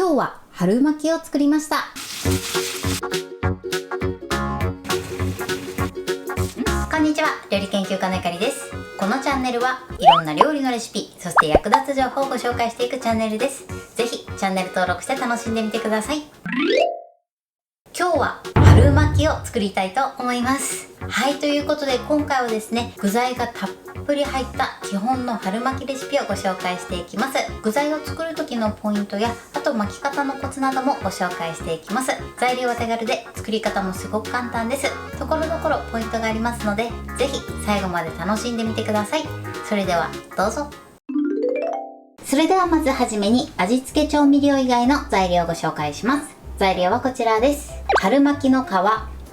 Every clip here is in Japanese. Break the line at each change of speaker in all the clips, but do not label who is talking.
今日は春巻きを作りました。こんにちは、料理研究家のゆかりです。このチャンネルはいろんな料理のレシピ、そして役立つ情報をご紹介していくチャンネルです。ぜひチャンネル登録して楽しんでみてください。今日は春巻きを作りたいと思います。はい、ということで今回はですね、具材がたっぷり入った基本の春巻きレシピをご紹介していきます。具材を作る時のポイントや、あと巻き方のコツなどもご紹介していきます。材料は手軽で作り方もすごく簡単です。ところどころポイントがありますので、ぜひ最後まで楽しんでみてください。それではどうぞ。それではまずはじめに味付け調味料以外の材料をご紹介します。材料はこちらです。春巻きの皮、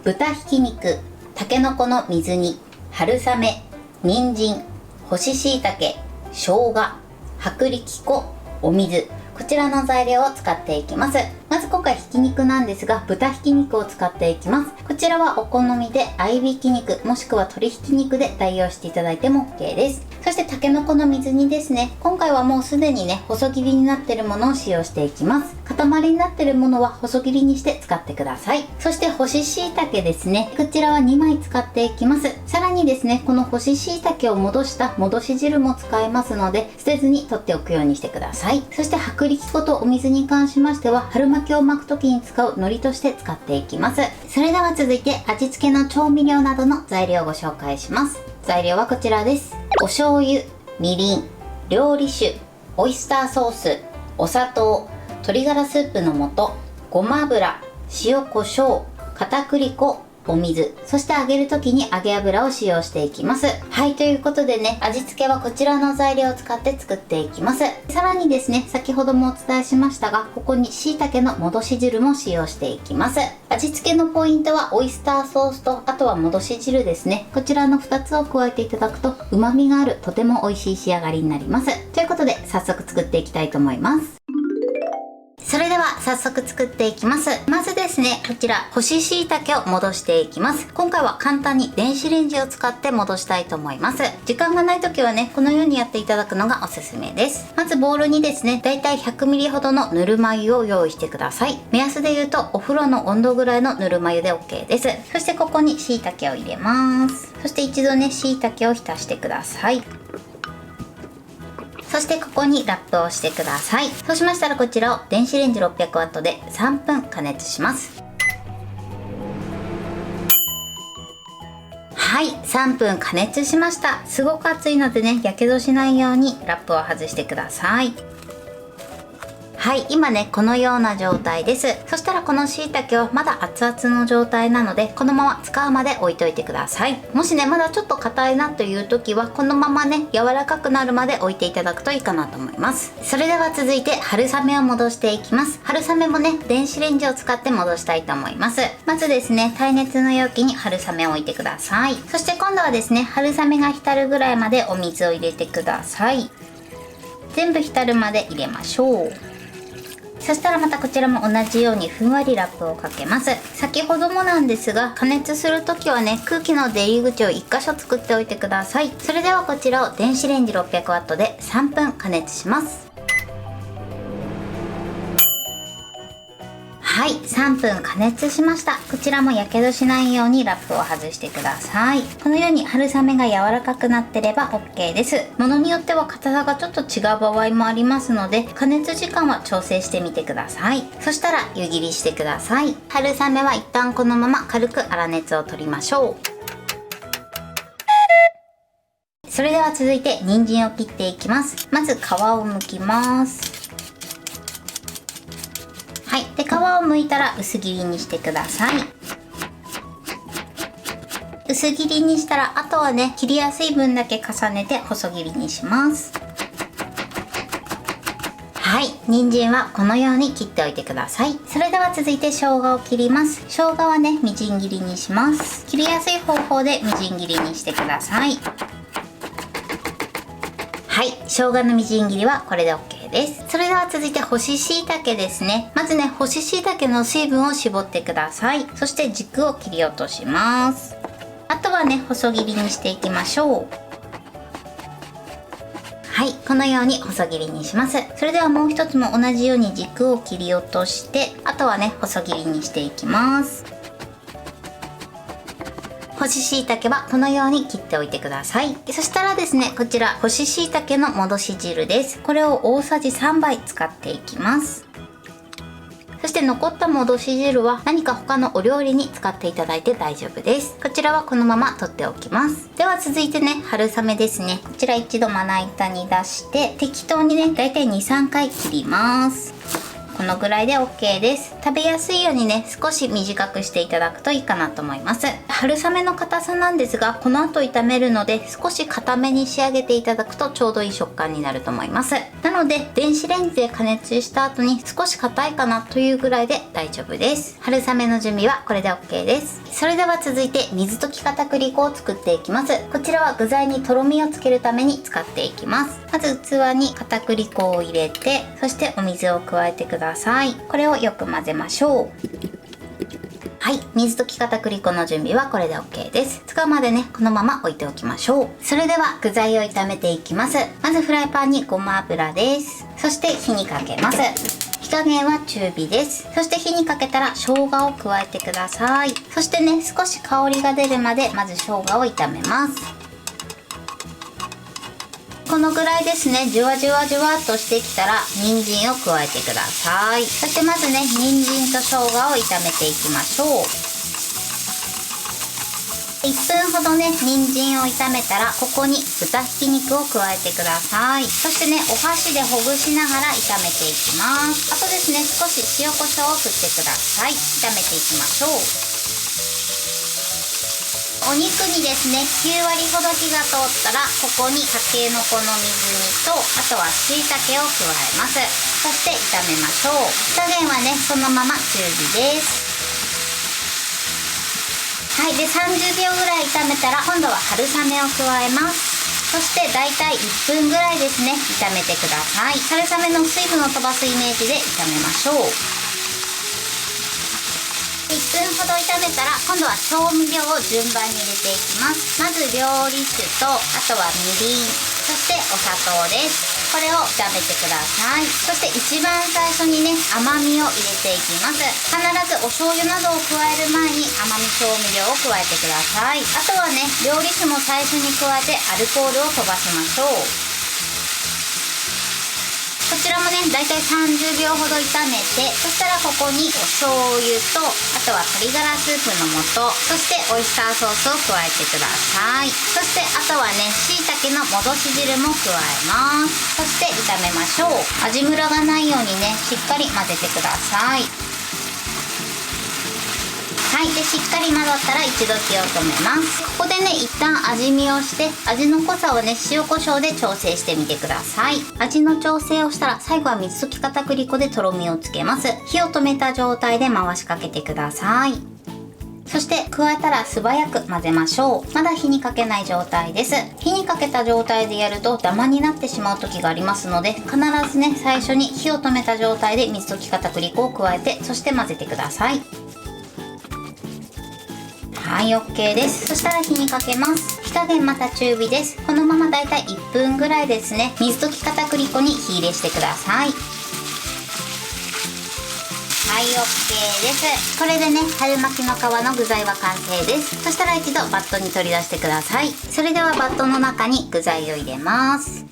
豚ひき肉、たけのこの水煮、春雨、人参、干し椎茸、生姜、薄力粉、お水、こちらの材料を使っていきます。まず今回ひき肉なんですが、豚ひき肉を使っていきます。こちらはお好みで合いびき肉もしくは鶏ひき肉で代用していただいても OK です。そしてたけのこの水煮ですね。今回はもうすでにね、細切りになっているものを使用していきます。塊になっているものは細切りにして使ってください。そして干し椎茸ですね。こちらは2枚使っていきます。さらにですね、この干し椎茸を戻した戻し汁も使えますので、捨てずに取っておくようにしてください。そして薄力粉とお水に関しましては、春巻きを巻く時に使う海苔として使っていきます。それでは続いて味付けの調味料などの材料をご紹介します。材料はこちらです。お醤油、みりん、料理酒、オイスターソース、お砂糖、鶏ガラスープの素、ごま油、塩コショウ、片栗粉、お水、そして揚げる時に揚げ油を使用していきます。はい、ということでね、味付けはこちらの材料を使って作っていきます。さらにですね、先ほどもお伝えしましたが、ここに椎茸の戻し汁も使用していきます。味付けのポイントはオイスターソースと、あとは戻し汁ですね。こちらの2つを加えていただくと旨味があるとても美味しい仕上がりになります。ということで早速作っていきたいと思います。それでは早速作っていきます。まずですね、こちら干し椎茸を戻していきます。今回は簡単に電子レンジを使って戻したいと思います。時間がない時はね、このようにやっていただくのがおすすめです。まずボウルにですね、だいたい 100ml ほどのぬるま湯を用意してください。目安で言うとお風呂の温度ぐらいのぬるま湯で OK です。そしてここに椎茸を入れます。そして一度ね、椎茸を浸してください。そしてここにラップをしてください。そうしましたらこちらを電子レンジ 600W で3分加熱します。はい、3分加熱しました。すごく熱いのでね、やけどしないようにラップを外してください。はい、今ね、このような状態です。そしたらこの椎茸はまだ熱々の状態なので、このまま使うまで置いといてください。もしね、まだちょっと硬いなという時は、このままね、柔らかくなるまで置いていただくといいかなと思います。それでは続いて春雨を戻していきます。春雨もね、電子レンジを使って戻したいと思います。まずですね、耐熱の容器に春雨を置いてください。そして今度はですね、春雨が浸るぐらいまでお水を入れてください。全部浸るまで入れましょう。そしたらまたこちらも同じようにふんわりラップをかけます。先ほどもなんですが、加熱する時はね、空気の出入り口を1箇所作っておいてください。それではこちらを電子レンジ 600W で3分加熱します。はい、3分加熱しました。こちらもやけどしないようにラップを外してください。このように春雨が柔らかくなってれば OK です。ものによっては硬さがちょっと違う場合もありますので、加熱時間は調整してみてください。そしたら湯切りしてください。春雨は一旦このまま軽く粗熱を取りましょう。それでは続いて人参を切っていきます。まず皮を剥きます。はい、で皮を剥いたら薄切りにしてください。薄切りにしたら、あとはね、切りやすい分だけ重ねて細切りにします。はい、人参はこのように切っておいてください。それでは続いて生姜を切ります。生姜はね、みじん切りにします。切りやすい方法でみじん切りにしてください。はい、生姜のみじん切りはこれで OK です。それでは続いて干し椎茸ですね。まずね、干し椎茸の水分を絞ってください。そして軸を切り落とします。あとはね、細切りにしていきましょう。はい、このように細切りにします。それではもう一つも同じように軸を切り落として、あとはね細切りにしていきます。干し椎茸はこのように切っておいてください。そしたらですね、こちら干し椎茸の戻し汁です。これを大さじ3杯使っていきます。そして残った戻し汁は何か他のお料理に使っていただいて大丈夫です。こちらはこのまま取っておきます。では続いてね、春雨ですね。こちら一度まな板に出して適当にね、だいたい 2,3 回切ります。このぐらいで OK です。食べやすいようにね、少し短くしていただくといいかなと思います。春雨の硬さなんですが、この後炒めるので少し硬めに仕上げていただくとちょうどいい食感になると思います。なので電子レンジで加熱した後に少し硬いかなというぐらいで大丈夫です。春雨の準備はこれで OK です。それでは続いて水溶き片栗粉を作っていきます。こちらは具材にとろみをつけるために使っていきます。まず器に片栗粉を入れて、そしてお水を加えてください。これをよく混ぜましょう。はい、水溶き片栗粉の準備はこれで OK です。使うまでね、このまま置いておきましょう。それでは具材を炒めていきます。まずフライパンにごま油です。そして火にかけます。火加減は中火です。そして火にかけたら生姜を加えてください。そしてね、少し香りが出るまでまず生姜を炒めます。このぐらいですね、じゅわじゅわじゅわっとしてきたら人参を加えてください。そしてまずね、人参と生姜を炒めていきましょう。1分ほどね、人参を炒めたらここに豚ひき肉を加えてください。そしてね、お箸でほぐしながら炒めていきます。あとですね、少し塩コショウを振ってください。炒めていきましょう。お肉にですね、9割ほど火が通ったらここにたけのこの水煮と、あとは椎茸を加えます。そして炒めましょう。火加減はね、そのまま中火です。はい、で30秒ぐらい炒めたら今度は春雨を加えます。そしてだいたい1分ぐらいですね、炒めてください。春雨の水分を飛ばすイメージで炒めましょう。1分ほど炒めたら今度は調味料を順番に入れていきます。まず料理酒と、あとはみりん、そしてお砂糖です。これを炒めてください。そして一番最初にね、甘みを入れていきます。必ずお醤油などを加える前に甘み調味料を加えてください。あとはね、料理酒も最初に加えてアルコールを飛ばしましょう。こちらもね、だいたい30秒ほど炒めて、そしたらここにお醤油と、あとは鶏ガラスープの素、そしてオイスターソースを加えてください。そしてあとはね、椎茸の戻し汁も加えます。そして炒めましょう。味ムラがないようにね、しっかり混ぜてください。はい、でしっかり混ざったら一度火を止めます。ここでね、一旦味見をして、味の濃さをね、塩コショウで調整してみてください。味の調整をしたら最後は水溶き片栗粉でとろみをつけます。火を止めた状態で回しかけてください。そして加えたら素早く混ぜましょう。まだ火にかけない状態です。火にかけた状態でやるとダマになってしまう時がありますので、必ずね、最初に火を止めた状態で水溶き片栗粉を加えて、そして混ぜてください。はい、 OK です。そしたら火にかけます。火加減また中火です。このままだいたい1分ぐらいですね、水溶き片栗粉に火入れしてください。はい、 OK です。これでね、春巻きの皮の具材は完成です。そしたら一度バットに取り出してください。それではバットの中に具材を入れます。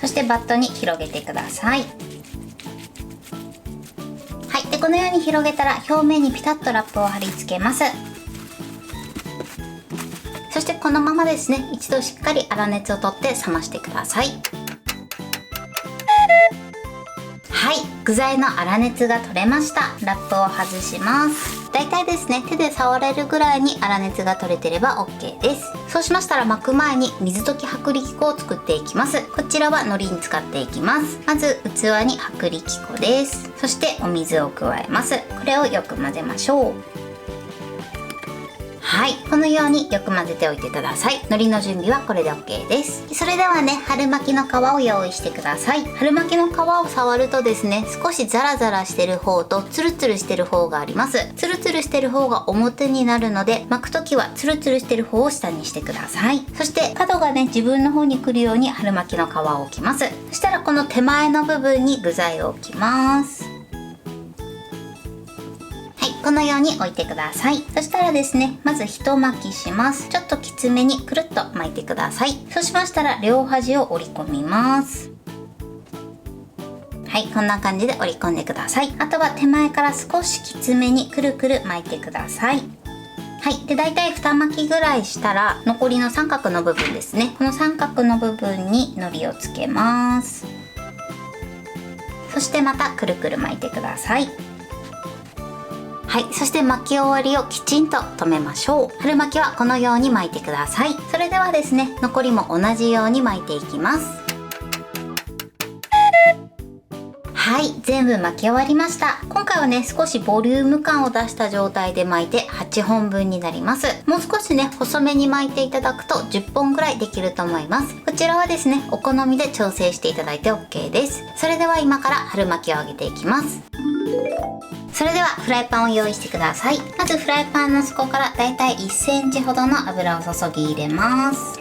そしてバットに広げてください。はい、でこのように広げたら表面にピタッとラップを貼り付けます。そしてこのままですね、一度しっかり粗熱を取って冷ましてください。はい、具材の粗熱が取れました。ラップを外します。だいたいですね、手で触れるぐらいに粗熱が取れてれば OK です。そうしましたら巻く前に水溶き薄力粉を作っていきます。こちらは海苔に使っていきます。まず器に薄力粉です。そしてお水を加えます。これをよく混ぜましょう。はい、このようによく混ぜておいてください。海苔の準備はこれで OK です。それではね、春巻きの皮を用意してください。春巻きの皮を触るとですね、少しザラザラしてる方とツルツルしてる方があります。ツルツルしてる方が表になるので、巻くときはツルツルしてる方を下にしてください。そして角がね、自分の方に来るように春巻きの皮を置きます。そしたらこの手前の部分に具材を置きます。このように置いてください。そしたらですね、まず一巻きします。ちょっときつめにくるっと巻いてください。そうしましたら両端を折り込みます。はい、こんな感じで折り込んでください。あとは手前から少しきつめにくるくる巻いてください。はい、でだいたい2巻きぐらいしたら残りの三角の部分ですね、この三角の部分に海苔をつけます。そしてまたくるくる巻いてください。はい、そして巻き終わりをきちんと留めましょう。春巻きはこのように巻いてください。それではですね、残りも同じように巻いていきます。はい、全部巻き終わりました。今回はね、少しボリューム感を出した状態で巻いて8本分になります。もう少しね、細めに巻いていただくと10本ぐらいできると思います。こちらはですね、お好みで調整していただいて OK です。それでは今から春巻きを揚げていきます。それではフライパンを用意してください。まずフライパンの底からだいたい1センチほどの油を注ぎ入れます。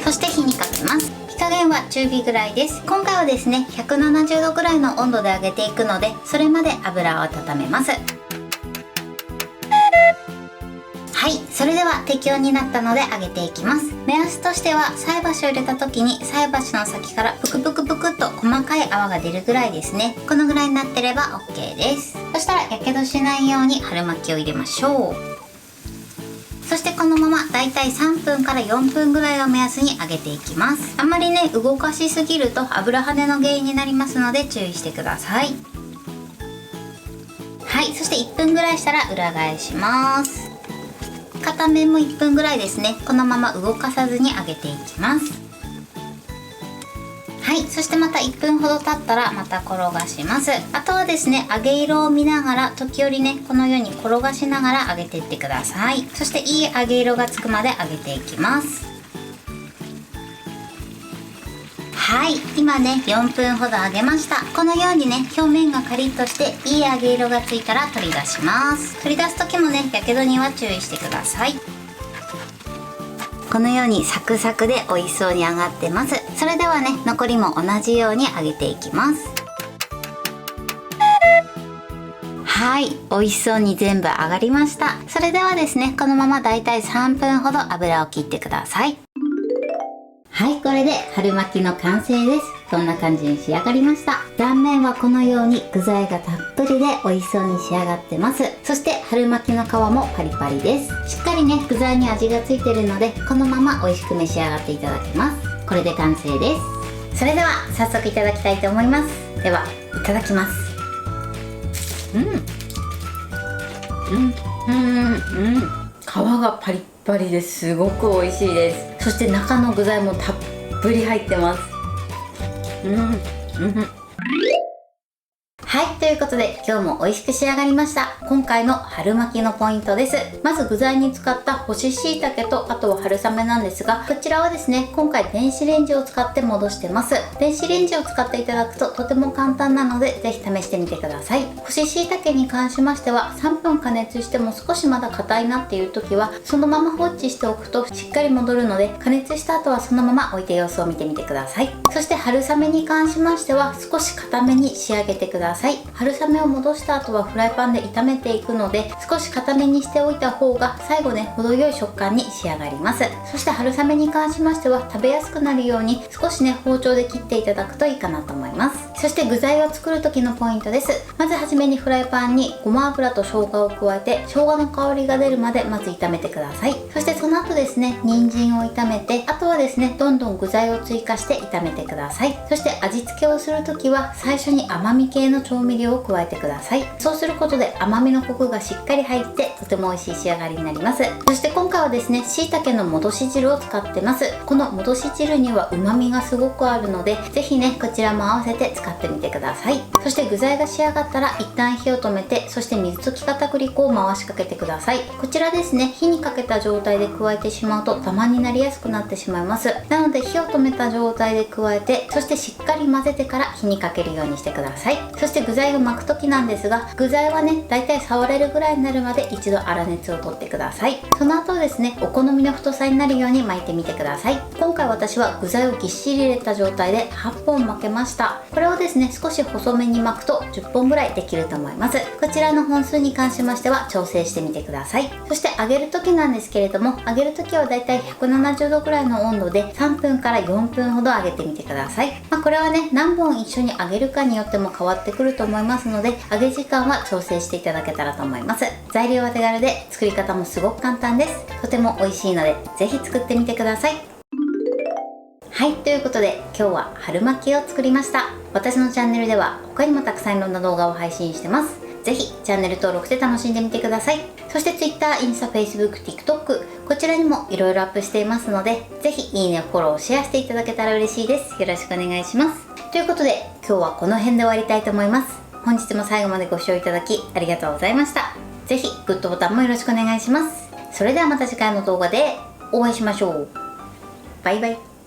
そして火にかけます。火加減は中火ぐらいです。今回はですね、170度ぐらいの温度で揚げていくので、それまで油を温めます。はい、それでは適温になったので揚げていきます。目安としては菜箸を入れた時に菜箸の先からプクプクプクっと細かい泡が出るぐらいですね。このぐらいになってれば OK です。そしたらやけどしないように春巻きを入れましょう。そしてこのままだいたい3分から4分ぐらいを目安に揚げていきます。あんまりね、動かしすぎると油跳ねの原因になりますので注意してください。はい、そして1分ぐらいしたら裏返します。片面も1分ぐらいですね。このまま動かさずに揚げていきます。はい、そしてまた1分ほど経ったらまた転がします。あとはですね、揚げ色を見ながら時折ね、このように転がしながら揚げていってください。そしていい揚げ色がつくまで揚げていきます。はい、今ね4分ほど揚げました。このようにね、表面がカリッとしていい揚げ色がついたら取り出します。取り出す時もね、やけどには注意してください。このようにサクサクで美味しそうに揚がってます。それではね、残りも同じように揚げていきます。はい、美味しそうに全部揚がりました。それではですね、このままだいたい3分ほど油を切ってください。はい、これで春巻きの完成です。こんな感じに仕上がりました。断面はこのように具材がたっぷりで美味しそうに仕上がってます。そして春巻きの皮もパリパリです。しっかりね、具材に味がついてるので、このまま美味しく召し上がっていただけます。これで完成です。それでは早速いただきたいと思います。では、いただきます。皮がパリッパリですごく美味しいです。そして中の具材もたっぷり入ってます。はい、ということで今日も美味しく仕上がりました。今回の春巻きのポイントです。まず具材に使った干し椎茸と、あとは春雨なんですが、こちらはですね、今回電子レンジを使って戻してます。電子レンジを使っていただくととても簡単なので、ぜひ試してみてください。干し椎茸に関しましては、3分加熱しても少しまだ硬いなっていう時は、そのまま放置しておくとしっかり戻るので、加熱した後はそのまま置いて様子を見てみてください。そして春雨に関しましては、少し硬めに仕上げてください。春雨を戻した後はフライパンで炒めていくので、少し硬めにしておいた方が最後ね、程よい食感に仕上がります。そして春雨に関しましては、食べやすくなるように少しね、包丁で切っていただくといいかなと思います。そして具材を作る時のポイントです。まずはじめにフライパンにごま油と生姜を加えて、生姜の香りが出るまでまず炒めてください。そしてその後ですね、人参を炒めて、あとはですね、どんどん具材を追加して炒めてください。そして味付けをする時は、最初に甘み系の調調味料を加えてください。そうすることで甘みのコクがしっかり入ってとても美味しい仕上がりになります。そして今回はですね、椎茸の戻し汁を使ってます。この戻し汁には旨味がすごくあるので、ぜひねこちらも合わせて使ってみてください。そして具材が仕上がったら一旦火を止めて、そして水溶き片栗粉を回しかけてください。こちらですね、火にかけた状態で加えてしまうとダマになりやすくなってしまいます。なので火を止めた状態で加えて、そしてしっかり混ぜてから火にかけるようにしてください。そして具材を巻く時なんですが、具材はねだいたい触れるぐらいになるまで一度粗熱を取ってください。その後ですね、お好みの太さになるように巻いてみてください。今回私は具材をぎっしり入れた状態で8本巻けました。これをですね少し細めに巻くと10本ぐらいできると思います。こちらの本数に関しましては調整してみてください。そして揚げる時なんですけれども、揚げる時はだいたい170度ぐらいの温度で3分から4分ほど揚げてみてください。これはね何本一緒に揚げるかによっても変わってくると思いますので、揚げ時間は調整していただけたらと思います。材料は手軽で作り方もすごく簡単です。とても美味しいのでぜひ作ってみてください。はい、ということで今日は春巻きを作りました。私のチャンネルでは他にもたくさんいろんな動画を配信してます。ぜひチャンネル登録して楽しんでみてください。そして Twitter、インスタ、Facebook、TikTok こちらにもいろいろアップしていますので、ぜひいいね、フォロー、シェアしていただけたら嬉しいです。よろしくお願いします。ということで今日はこの辺で終わりたいと思います。本日も最後までご視聴いただきありがとうございました。ぜひグッドボタンもよろしくお願いします。それではまた次回の動画でお会いしましょう。バイバイ。